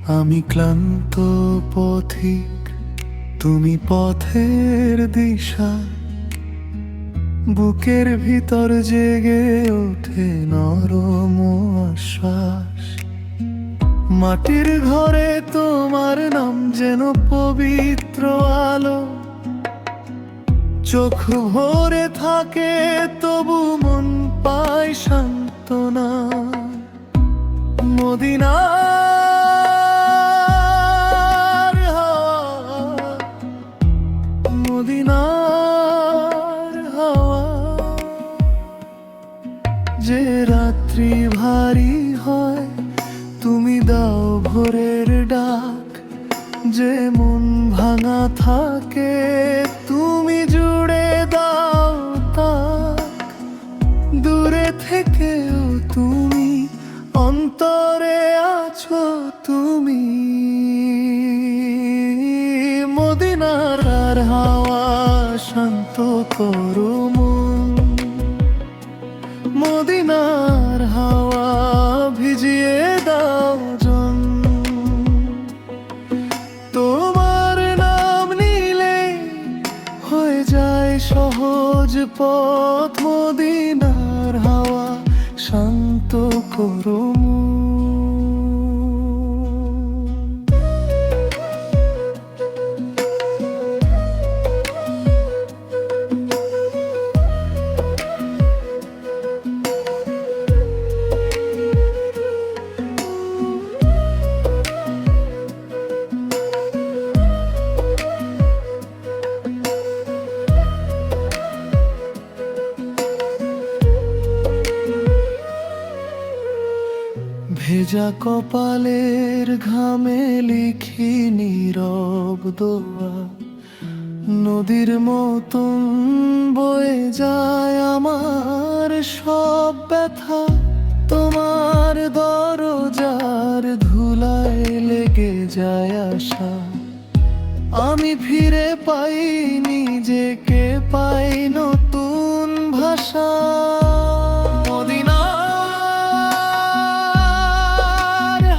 আমি ক্লান্ত পথিক, তুমি পথের দিশা। বুকের ভিতর জেগে ওঠে নরম আশ্বাস। মাটির ঘরে তোমার নাম যেন পবিত্র আলো। চোখ ভরে থাকে তবু মন পায় সান্ত্বনা। মদিনার হাওয়া, মদিনার হাওয়া। যে রাত্রি ভারী হয় তুমি দাও ভোরের ডাক। যে মন ভাঙা থাকে তুমি জুড়ে দাও তাক। দূরে থেকেও তুমি অন্তরে আছো তুমি। মদিনার হাওয়া শান্ত করো মন। মদিনার হাওয়া ভিজিয়ে দাও জন। তোমার নাম নিলে হয়ে যায় সহজ পথ। মদিনার হাওয়া শান্ত করো মন। ভেজা কপালের ঘামে লিখি নীরব দোয়া। নদীর মতন বয়ে যায় আমার সব ব্যথা। তোমার দরজার ধুলায় লেগে যায় আশা। আমি ফিরে পাই নিজেকে, পাই নতুন ভাষা। মদিনার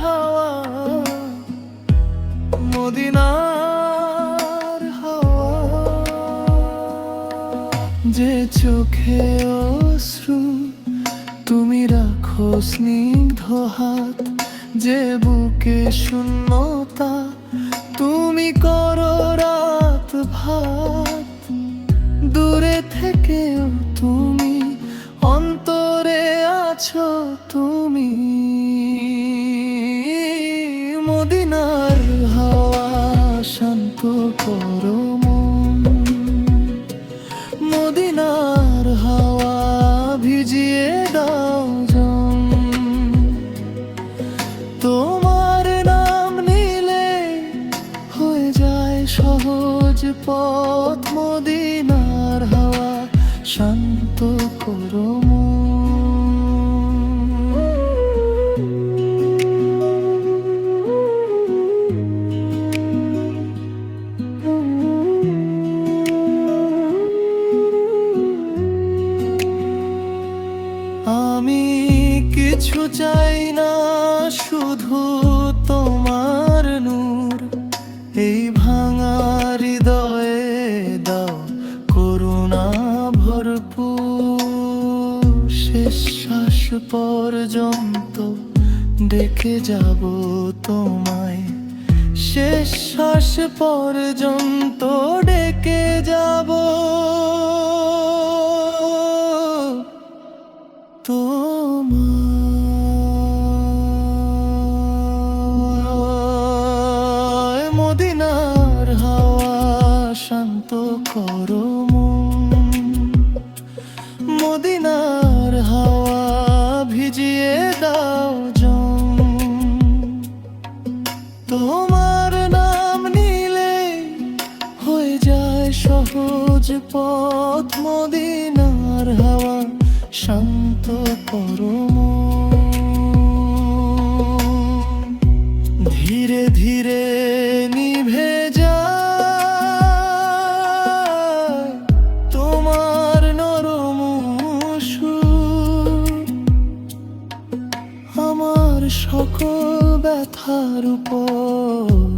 হাওয়া, মদিনার হাওয়া। যে চোখে অশ্রু তুমি রাখো স্নিগ্ধ হাত। যে বুকে শূন্যতা তুমি করো রাত ভাত। দূরে থেকেও তুমি অন্তরে আছো তুমি। মদিনার হাওয়া শান্ত করো মন। মদিনার হাওয়া ভিজিয়ে দাও জন। তোমার নাম নিলে হয়ে যায় সহজ পথ। মদিনার হাওয়া শান্ত করো মন। আমি কিছু চাই না, শুধু তোমার নূর। এই ভাঙা হৃদয়ে দাও করুণা ভরপুর। শেষ শ্বাস পর্যন্ত ডেকে যাব তোমায়। শেষ শ্বাস পর্যন্ত ডেকে যাব তোমায়। মদিনার হাওয়া শান্ত করো মন। মদিনার হাওয়া ভিজিয়ে দাও জন। তোমার নাম নিলে হয়ে যায় সহজ পথ। মদিনার হাওয়া শান্ত করো মন। ধীরে ধীরে নিভে যায় তোমার নরম সুর। আমার সকল ব্যথার উপর